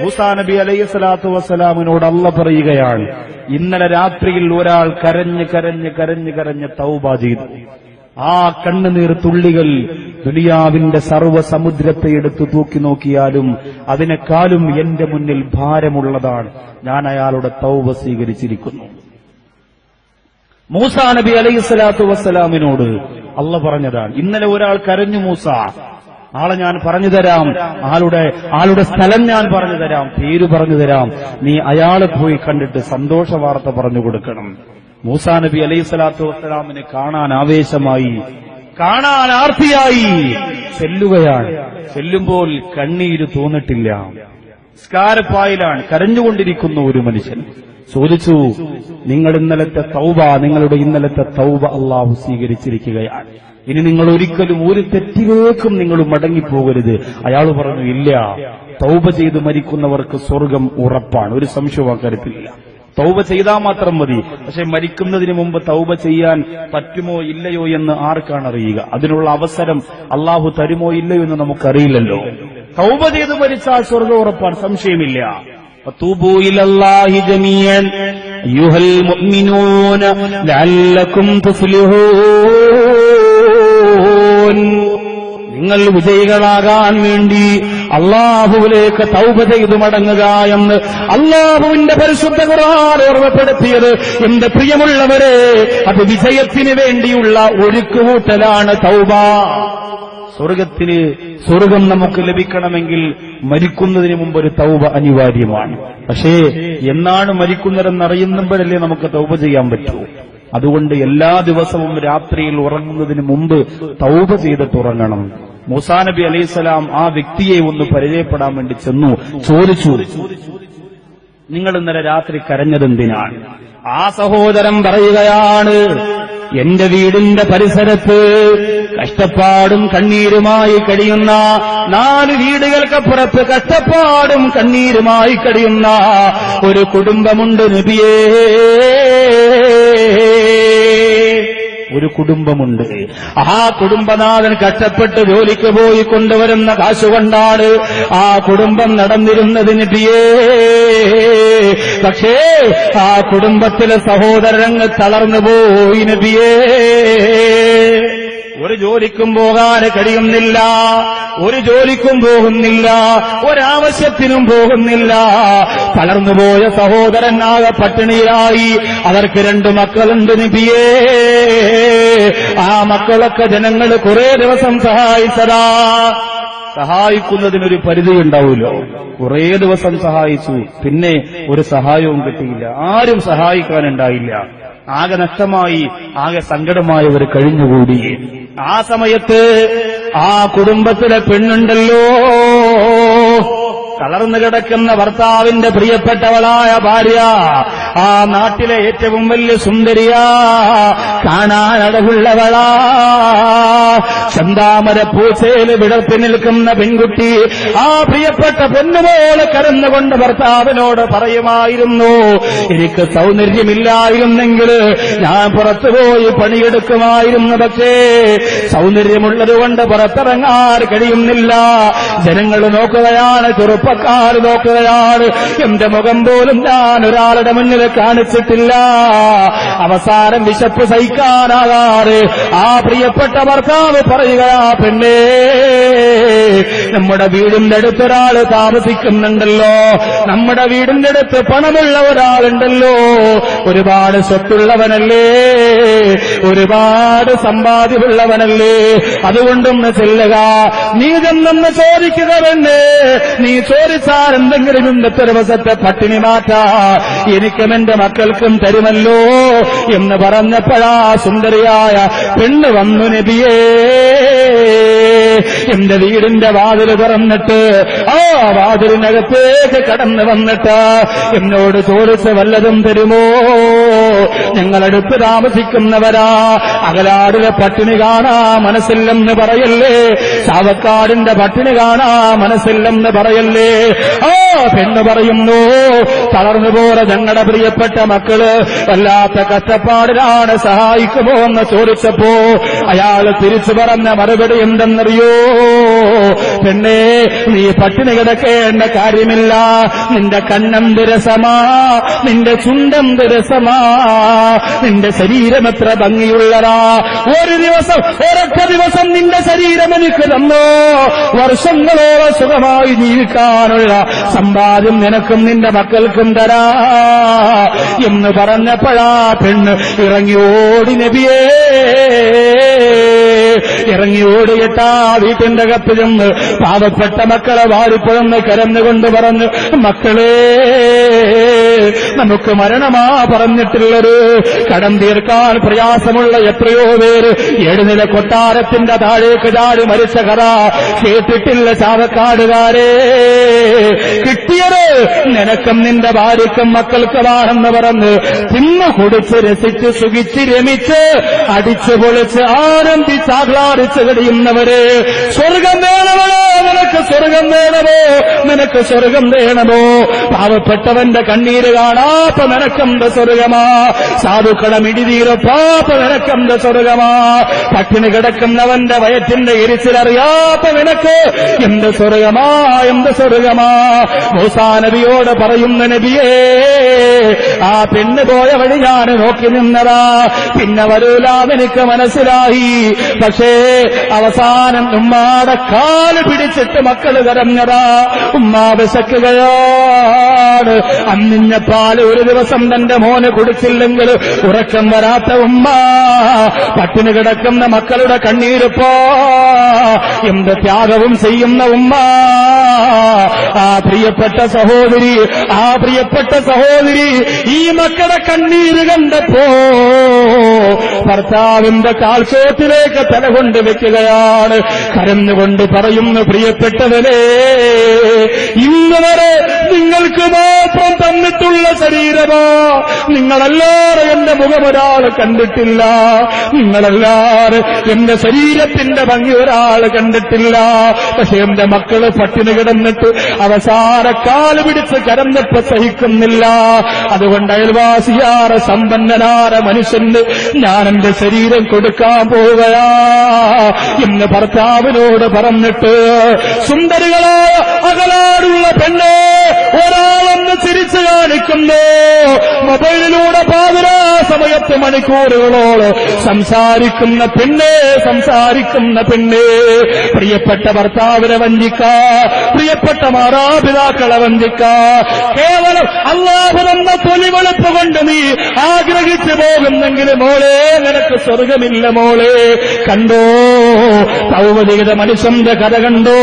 മൂസാ നബി അലൈഹി സ്വലാത്തു വസ്സലാമിനോട് അല്ലാഹ് പറയുകയാണ്, ഇന്നലെ രാത്രിയിൽ ഒരാൾ കരഞ്ഞ് കരഞ്ഞ് കരഞ്ഞ് കരഞ്ഞ് തൗബ ചെയ്തു. ആ കണ്ണുനീർ തുള്ളികൾ ദുനിയാവിന്റെ സർവ്വസമുദ്രത്തെ എടുത്തു തൂക്കി നോക്കിയാലും അതിനേക്കാളും എന്റെ മുന്നിൽ ഭാരമുള്ളതാണ്. ഞാൻ അയാളുടെ തൗബ സ്വീകരിച്ചിരിക്കുന്നു. മൂസാ നബി അലൈഹി സ്വലാത്തു വസ്സലാമിനോട് അല്ലാഹ് പറഞ്ഞതാണ്, ഇന്നലെ ഒരാൾ കരഞ്ഞു മൂസ, ആളെ ഞാൻ പറഞ്ഞു തരാം, ആളുടെ സ്ഥലം ഞാൻ പറഞ്ഞു തരാം, പേര് പറഞ്ഞു തരാം, നീ അയാളെ പോയി കണ്ടിട്ട് സന്തോഷ വാർത്ത പറഞ്ഞു കൊടുക്കണം. മൂസാ നബി അലൈഹി സ്വലാത്തു വസ്സലാമിനെ കാണാൻ ആവേശമായി, കാണാൻ ആർത്തിയായി ചെല്ലുകയാണ്. ചെല്ലുമ്പോൾ കണ്ണീര് തോന്നിട്ടില്ല. സ്കാരപ്പായിലാണ് കരഞ്ഞുകൊണ്ടിരിക്കുന്ന ഒരു മനുഷ്യൻ. ചോദിച്ചു, നിങ്ങളുടെ ഇന്നലത്തെ തൗബ അല്ലാഹു സ്വീകരിച്ചിരിക്കുകയാണ്. ഇനി നിങ്ങൾ ഒരിക്കലും ഒരു തെറ്റിലേക്കും നിങ്ങൾ മടങ്ങിപ്പോകരുത്. അയാൾ പറഞ്ഞു, ഇല്ല, തൗബ ചെയ്ത് മരിക്കുന്നവർക്ക് സ്വർഗം ഉറപ്പാണ്, ഒരു സംശയവും അക്കാര്യത്തിലില്ല. തൗബ ചെയ്താൽ മാത്രം മതി. പക്ഷെ മരിക്കുന്നതിന് മുമ്പ് തൗബ ചെയ്യാൻ പറ്റുമോ ഇല്ലയോ എന്ന് ആർക്കാണ് അറിയുക? അതിനുള്ള അവസരം അല്ലാഹു തരുമോ ഇല്ലയോ എന്ന് നമുക്കറിയില്ലല്ലോ. തൗബ ചെയ്ത് മരിച്ചാൽ സ്വർഗം ഉറപ്പാണ്, സംശയമില്ല. ഫതൂബൂ ഇലല്ലാഹി ജമീഅൻ അയ്യുഹൽ മുഅ്മിനൂന ലഅല്ലകും തുഫ്ലിഹൂൻ. നിങ്ങൾ വിജയികളാകാൻ വേണ്ടി അള്ളാഹുവിലേക്ക് തൗബ ചെയ്തു മടങ്ങുക എന്ന് അള്ളാഹുവിന്റെ പരിശുദ്ധ ഖുർആൻ ഓർമ്മപ്പെടുത്തിയത് എന്റെ പ്രിയമുള്ളവരെ, അത് വിജയത്തിന് വേണ്ടിയുള്ള ഒരുക്കുകൂട്ടലാണ് തൗബ. സ്വർഗം നമുക്ക് ലഭിക്കണമെങ്കിൽ മരിക്കുന്നതിന് മുമ്പ് ഒരു തൗബ അനിവാര്യമാണ്. പക്ഷേ എന്നാണ് മരിക്കുന്നതെന്നറിയുമ്പോഴല്ലേ നമുക്ക് തൗബ ചെയ്യാൻ പറ്റൂ. അതുകൊണ്ട് എല്ലാ ദിവസവും രാത്രിയിൽ ഉറങ്ങുന്നതിന് മുമ്പ് തൗബ ചെയ്തിട്ട് ഉറങ്ങണം. മൂസാ നബി അലൈഹിസ്സലാം ആ വ്യക്തിയെ ഒന്ന് പരിചയപ്പെടാൻ വേണ്ടി ചെന്നു. ചോദിച്ചു, നിങ്ങൾ ഇന്നലെ രാത്രി കരഞ്ഞതെന്തിനാണ്? ആ സഹോദരൻ പറയുകയാണ്, എന്റെ വീടിന്റെ പരിസരത്ത് കഷ്ടപ്പാടും കണ്ണീരുമായി കഴിയുന്ന 4 വീടുകൾക്കപ്പുറത്ത് കഷ്ടപ്പാടും കണ്ണീരുമായി കഴിയുന്ന ഒരു കുടുംബമുണ്ട് നബിയേ. ഒരു കുടുംബമുണ്ട്. ആ കുടുംബനാഥൻ കഷ്ടപ്പെട്ട് ജോലിക്ക് പോയി കൊണ്ടുവരുന്ന കാശുകൊണ്ടാണ് ആ കുടുംബം നടന്നിരുന്നത് നബിയേ. പക്ഷേ ആ കുടുംബത്തിലെ സഹോദരങ്ങൾ തളർന്നുപോയി നബിയേ. ഒരു ജോലിക്കും പോകാൻ കഴിയുന്നില്ല, ഒരു ജോലിക്കും പോകുന്നില്ല, ഒരാവശ്യത്തിനും പോകുന്നില്ല. തളർന്നുപോയ സഹോദരൻ ആകെ പട്ടിണിയിലായി. അവർക്ക് 2 മക്കളുണ്ട് നബിയേ. ആ മക്കളൊക്കെ ജനങ്ങൾ കുറെ ദിവസം സഹായിക്കുന്നതിനൊരു പരിധി ഉണ്ടാവുമല്ലോ. കുറെ ദിവസം സഹായിച്ചു, പിന്നെ ഒരു സഹായവും കിട്ടിയില്ല, ആരും സഹായിക്കാനുണ്ടായില്ല. ആകെ നഷ്ടമായി, ആകെ സങ്കടമായവർ കഴിഞ്ഞുകൂടി. ആ സമയത്ത് ആ കുടുംബത്തിലെ പെണ്ണുണ്ടല്ലോ, തളർന്നു കിടക്കുന്ന ഭർത്താവിന്റെ പ്രിയപ്പെട്ടവളായ ഭാര്യ, ആ നാട്ടിലെ ഏറ്റവും വലിയ സുന്ദരിയാ, കാണാനടവുള്ളവളാ, ചന്താമര പൂച്ചയില് വിടർത്തി നിൽക്കുന്ന പെൺകുട്ടി ആ പ്രിയപ്പെട്ട പൊന്നുപോലെ കരന്നുകൊണ്ട് ഭർത്താവിനോട് പറയുമായിരുന്നു, എനിക്ക് സൗന്ദര്യമില്ലായിരുന്നെങ്കിൽ ഞാൻ പുറത്തുപോയി പണിയെടുക്കുമായിരുന്നു. പക്ഷേ സൗന്ദര്യമുള്ളതുകൊണ്ട് പുറത്തിറങ്ങാൻ കഴിയുന്നില്ല. ജനങ്ങൾ നോക്കുകയാണ്, ചെറുപ്പക്കാർ നോക്കുകയാണ്. എന്റെ മുഖം പോലും ഞാൻ ഒരാളുടെ മുന്നിൽ കാണിച്ചിട്ടില്ല. അവസാനം വിശപ്പ് സഹിക്കാനാകാറ് ആ പ്രിയപ്പെട്ട ഭർത്താവ് പറയുക, പെണ്ണേ, നമ്മുടെ വീടിന്റെ അടുത്തൊരാൾ താമസിക്കുന്നുണ്ടല്ലോ, നമ്മുടെ വീടിന്റെ അടുത്ത് പണമുള്ള ഒരാളുണ്ടല്ലോ, ഒരുപാട് സ്വത്തുള്ളവനല്ലേ, ഒരുപാട് സമ്പാദ്യമുള്ളവനല്ലേ, അതുകൊണ്ടൊന്ന് ചെല്ലുക, നീ ചെന്നൊന്ന് ചോദിക്കുക പെണ്ണേ, നീ ചോദിച്ചാൽ എന്തെങ്കിലും ഇന്നത്തെ ദിവസത്തെ പട്ടിണി മാറ്റാ എനിക്കും എന്റെ മക്കൾക്കും തരുമല്ലോ എന്ന് പറഞ്ഞപ്പോഴാ സുന്ദരിയായ പെണ്ണ് വന്നു നബിയേ. എന്റെ വീടിന്റെ വാതിൽ തുറന്നിട്ട് ആ വാതിലിനകത്തേക്ക് കടന്നു വന്നിട്ട് എന്നോട് ചോദിച്ച് വല്ലതും തരുമോ? ഞങ്ങളടുത്ത് താമസിക്കുന്നവരാ, അകലാടിലെ പട്ടിണി കാണാ മനസ്സില്ലെന്ന് പറയല്ലേ, ചാവക്കാടിന്റെ പട്ടിണി കാണാ മനസ്സില്ലെന്ന് പറയല്ലേ. ആ പെണ്ണ് പറയുന്നു, തളർന്നുപോലെ ഞങ്ങളുടെ പ്രിയപ്പെട്ട മക്കള് വല്ലാത്ത കഷ്ടപ്പാടിലാണ്, സഹായിക്കുമോ എന്ന് ചോദിച്ചപ്പോ അയാൾ തിരിച്ചു പറഞ്ഞ മറുപടി എന്തെന്നറിയോ? പെണ്ണേ, നീ പട്ടിണി കിടക്കേണ്ട കാര്യമില്ല. നിന്റെ കണ്ണെന്ത് രസമാ, നിന്റെ ചുണ്ടെന്ത് രസമാ, നിന്റെ ശരീരം എത്ര ഭംഗിയുള്ളതാ. ഒരു ദിവസം, ഒരൊറ്റ ദിവസം നിന്റെ ശരീരം എനിക്ക് തന്നോ, വർഷങ്ങളോളം സുഖമായി ജീവിക്കാനുള്ള സമ്പാദ്യം നിനക്കും നിന്റെ മക്കൾക്കും തരാ എന്ന് പറഞ്ഞപ്പോഴാ പെണ്ണ് ഇറങ്ങി ഓടി നബിയേ. ഇറങ്ങി ഓടിയിട്ടാ വീട്ടിന്റെ അകത്ത് ചെന്ന് പാവപ്പെട്ട മക്കളെ വാരിപ്പുഴന്ന് കരന്നുകൊണ്ട് പറഞ്ഞു, മക്കളെ, നമുക്ക് മരണമാ പറഞ്ഞിട്ടുള്ളത്. കടം തീർക്കാൻ പ്രയാസമുള്ള എത്രയോ പേര് 7 നില കൊട്ടാരത്തിന്റെ താഴേക്ക് ചാടി മരിച്ച കഥ കേട്ടിട്ടില്ല ചാവക്കാടുകാരെ. കിട്ടിയത് നിനക്കും നിന്റെ ഭാര്യയ്ക്കും മക്കൾക്കുമാണെന്ന് പറഞ്ഞ് തിന്നു കുടിച്ച് രസിച്ച് സുഖിച്ച് രമിച്ച് അടിച്ചു പൊളിച്ച് ആനന്ദിച്ച് ആഹ്ലാദിച്ച് കഴിയുന്നവര് സ്വർഗം വേണമോ, നിനക്ക് സ്വർഗം വേണമോ, നിനക്ക് സ്വർഗം വേണമോ? പാവപ്പെട്ടവന്റെ കണ്ണീര് കാണാത്ത നിനക്കെന്ത് സ്വർഗമാ? സാധുക്കളെ മിടിതീരപ്പാത്ത നിനക്കെന്ത് സ്വർഗമാ? പട്ടിണി കിടക്കുന്നവന്റെ വയറ്റിന്റെ എരിച്ചിലറിയാത്ത നിനക്ക് എന്ത് സ്വർഗമാ, എന്ത് സ്വർഗമാ? മൂസാ നബിയോട് പറയുന്ന നബിയേ, ആ പെണ്ണ് പോയ വഴി ഞാൻ നോക്കി നിന്നതാ, പിന്നെ വരൂലാതെനിക്ക് മനസ്സിലായി. പക്ഷേ അവസാനം ഉമ്മാടെ കാല് പിടിച്ചിട്ട് മക്കള് കരഞ്ഞതാ. ഉമ്മ വിശക്കുകയാണ്. അന്നിഞ്ഞ പാല് ഒരു ദിവസം തന്റെ മോന് കുടിച്ചില്ലെങ്കിൽ ഉറക്കം വരാത്ത ഉമ്മ, പട്ടിണി കിടക്കുന്ന മക്കളുടെ കണ്ണീരിപ്പോ എന്ത് ത്യാഗവും ചെയ്യുന്ന ഉമ്മ. ആ പ്രിയപ്പെട്ട സഹോദരി, ആ പ്രിയപ്പെട്ട സഹോദരി ഈ മക്കളുടെ കണ്ണീര് കണ്ടപ്പോ ഭർത്താവിന്റെ കാൽച്ചോട്ടിലേക്ക് തലകൊണ്ട് വെക്കുകയാണ്. കരഞ്ഞുകൊണ്ട് പറയുന്നു, പ്രിയപ്പെട്ടവരെ, ഇന്ന് വരെ നിങ്ങൾക്ക് മാത്രം തന്നിട്ടുള്ള ശരീരമോ, നിങ്ങളല്ലാതെ എന്റെ മുഖമൊരാൾ കണ്ടിട്ടില്ല, നിങ്ങളല്ലാതെ എന്റെ ശരീരത്തിന്റെ ഭംഗി ഒരാൾ കണ്ടിട്ടില്ല. പക്ഷെ എന്റെ മക്കള് പട്ടിണി കിടന്നിട്ട് അവസാന കാല് പിടിച്ച് കരഞ്ഞപ്പോ സഹിക്കുന്നില്ല. അതുകൊണ്ട് അയൽവാസിയാറ് സമ്പന്നനാര മനുഷ്യന് ഞാൻ എന്റെ ശരീരം കൊടുക്കാൻ പോവുകയാ എന്ന് ഭർത്താവിനോട് പറഞ്ഞിട്ട് സുന്ദരികളായ അകലാടുള്ള പെണ്ണ് ഒരാളെന്ന് ചിരിച്ചു കാണിക്കുന്നു. മൊബൈലിലൂടെ പാതിരാ സമയത്ത് മണിക്കൂറുകളോട് സംസാരിക്കുന്ന പെണ്ണ്, സംസാരിക്കുന്ന പെണ്ണ്. പ്രിയപ്പെട്ട ഭർത്താവിനെ വഞ്ചിക്ക, പ്രിയപ്പെട്ട മാതാപിതാക്കളെ വഞ്ചിക്ക. കേവലം അല്ലാഹു തന്ന തൊലിവെളുപ്പ് കൊണ്ട് നീ ആഗ്രഹിച്ചു പോകുന്നെങ്കിൽ മോളെ, നിനക്ക് സ്വർഗമില്ല മോളെ. കണ്ടോ തൗബ മനുഷ്യന്റെ കഥ കണ്ടോ?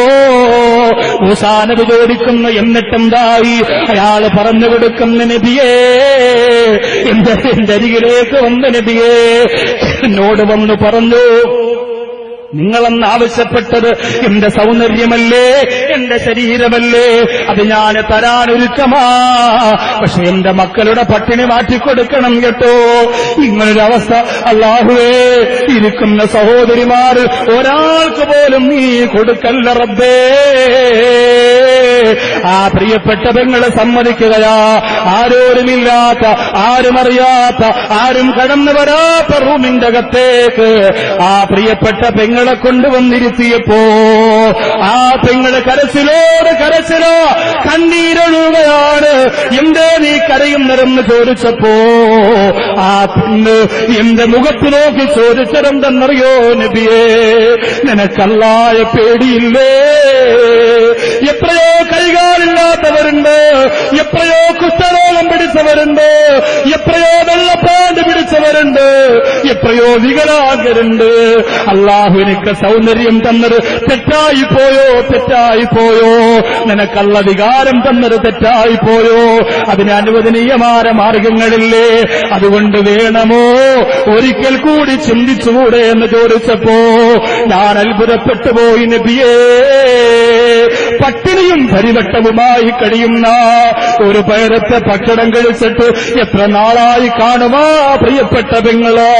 മൂസാ നബി ചോദിക്കുന്നു, എന്നിട്ടെന്തായി? അയാൾ പറഞ്ഞു കൊടുക്കുന്ന നബിയേ, എന്റെ അരികിലേക്ക് വന്ന നബിയേ എന്നോട് വന്നു പറഞ്ഞു, നിങ്ങളെന്ന് ആവശ്യപ്പെട്ടത് എന്റെ സൗന്ദര്യമല്ലേ, എന്റെ ശരീരമല്ലേ, അത് ഞാൻ തരാനൊരുക്കമാ. പക്ഷെ എന്റെ മക്കളുടെ പട്ടിണി മാറ്റിക്കൊടുക്കണം കേട്ടോ. ഇങ്ങനൊരവസ്ഥ അല്ലാഹുവേ, ഇരിക്കുന്ന സഹോദരിമാർ ഒരാൾക്ക് പോലും നീ കൊടുക്കല്ല റബ്ബേ. ആ പ്രിയപ്പെട്ട പെങ്ങളെ സമ്മതിക്കുകയാ. ആരോരുമില്ലാത്ത, ആരുമറിയാത്ത, ആരും കടന്നു വരാത്ത റൂമിന്റെ അകത്തേക്ക് ആ പ്രിയപ്പെട്ട പെങ്ങളെ കൊണ്ടുവന്നിരുത്തിയപ്പോ ആ പെങ്ങള് കരച്ചിലോട് കരച്ചിലോ കണ്ണീരൊഴുകയാണ്. എന്തേ നീ കരയുന്നതെന്ന് ചോദിച്ചപ്പോ ആ പെണ്ണ് എന്റെ മുഖത്ത് നോക്കി ചോദിച്ചതെന്തെന്നറിയോ നബിയേ, നിനക്കല്ലായ പേടിയില്ലേ? എത്രയോ കൈകാലില്ലാത്തവരുണ്ട്, എത്രയോ കുഷ്ഠരോഗം പിടിച്ചവരുണ്ട്, എത്രയോ വെള്ളപ്പാണ്ട് പിടിച്ചവരുണ്ട്, എത്രയോ വികലാംഗരുണ്ട്. അല്ലാഹു എനിക്ക് സൗന്ദര്യം തന്നത് തെറ്റായിപ്പോയോ, തെറ്റായിപ്പോയോ? നിനക്കല്ല വികാരം തന്നത് തെറ്റായിപ്പോയോ? അതിന് അനുവദനീയമായ മാർഗങ്ങളില്ലേ? അതുകൊണ്ട് വേണമോ ഒരിക്കൽ കൂടി ചിന്തിച്ചുകൂടെ എന്ന് ചോദിച്ചപ്പോ ഞാൻ അത്ഭുതപ്പെട്ടു പോയി നബിയേ. പട്ടിണിയും പരിവട്ടവുമായി കഴിയുന്ന ഒരു പേരത്തെ ഭക്ഷണം കഴിച്ചിട്ട് എത്ര നാളായി കാണുമാ പ്രിയപ്പെട്ട പെങ്ങള്?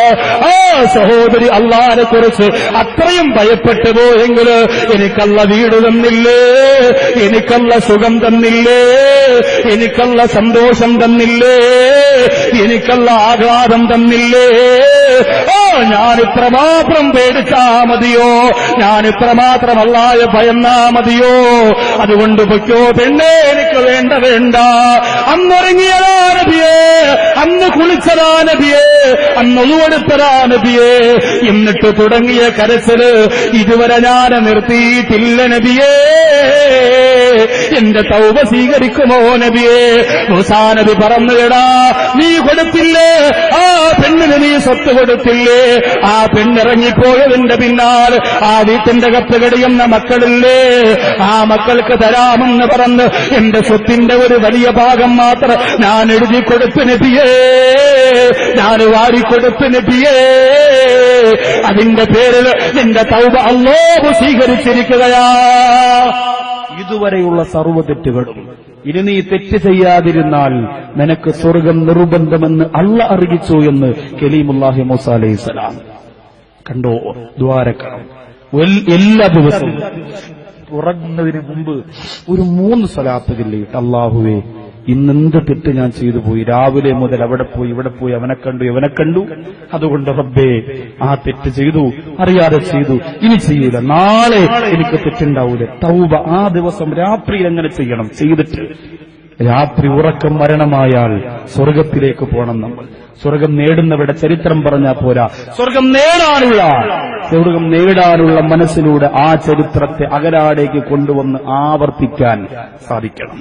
ആ സഹോദരി അള്ളാഹിനെ കുറിച്ച് അത്രയും ഭയപ്പെട്ടു പോയെങ്കിൽ എനിക്കല്ല വീട് തന്നില്ലേ, എനിക്കല്ല സുഖം തന്നില്ലേ, എനിക്കല്ല സന്തോഷം തന്നില്ലേ, എനിക്കല്ല ആഘാതം തന്നില്ലേ. ഞാനിത്ര മാത്രം പേടിച്ചാ മതിയോ, ഞാനിത്ര മാത്രം അല്ലാഹയെ ഭയന്നാ മതിയോ? അതുകൊണ്ട് പൊയ്ക്കോ പെണ്ണേ, എനിക്ക് വേണ്ട. അന്നുറങ്ങിയതാ നബിയേ, അന്ന് കുളിച്ചതാ നബിയേ, അന്ന് ഒന്നുകൊടുത്തതാ നബിയേ. എന്നിട്ട് തുടങ്ങിയ കരച്ചില് ഇതുവരെ ഞാൻ നിർത്തിയിട്ടില്ല നബിയേ. എന്റെ തൗബ സ്വീകരിക്കുമോ നബിയേ? മൂസാ നബി പറഞ്ഞുകടാ, നീ കൊടുത്തില്ലേ ആ പെണ്ണിന്, നീ സ്വത്ത് കൊടുത്തില്ലേ? ആ പെണ്ണിറങ്ങിപ്പോയതിന്റെ പിന്നാലെ ആ വീട്ടിന്റെ കത്ത് കടിയുന്ന മക്കളില്ലേ, ആ മക്കൾക്ക് തരാമെന്ന് പറഞ്ഞ് എന്റെ സ്വത്തിന്റെ ഒരു വലിയ ഭാഗം മാത്രം ഞാൻ എഴുതി കൊടുത്തു നബിയേ, ഞാൻ വാരിക്കൊടുത്തു നബിയേ. അതിന്റെ പേരിൽ നിന്റെ തൗബ അല്ലാഹു സ്വീകരിച്ചിരിക്കുകയാ. ഇതുവരെയുള്ള സർവ്വ തെറ്റുകളും ഇനി നീ തെറ്റ് ചെയ്യാതിരുന്നാൽ നിനക്ക് സ്വർഗം നിർബന്ധമെന്ന് അള്ളാഹ് അറിയിച്ചു എന്ന് കലീമുല്ലാഹി മൂസാ അലൈഹിസ്സലാം. കണ്ടോ ദ്വാരക്കണം. എല്ലാ ദിവസവും ഉറങ്ങുന്നതിന് മുമ്പ് ഒരു 3 സ്വലാത്ത് ചൊല്ലിയിട്ട്, അല്ലാഹുവേ ഇന്നെന്ത് തെറ്റ് ഞാൻ ചെയ്തു പോയി, രാവിലെ മുതൽ അവിടെ പോയി ഇവിടെ പോയി, അവനെ കണ്ടു ഇവനെ കണ്ടു, അതുകൊണ്ട് റബ്ബേ ആ തെറ്റ് ചെയ്തു, അറിയാതെ ചെയ്തു, ഇനി ചെയ്യൂല, നാളെ എനിക്ക് തെറ്റുണ്ടാവൂല. തൗബ ആ ദിവസം രാത്രിയിൽ എങ്ങനെ ചെയ്യണം? ചെയ്തിട്ട് രാത്രി ഉറക്കം മരണമായാൽ സ്വർഗത്തിലേക്ക് പോകണം. നമ്മൾ സ്വർഗം നേടുന്നവരുടെ ചരിത്രം പറഞ്ഞാൽ പോരാ, സ്വർഗം നേടാനുള്ള മനസ്സിലൂടെ ആ ചരിത്രത്തെ അകലാടേക്ക് കൊണ്ടുവന്ന് ആവർത്തിക്കാൻ സാധിക്കണം.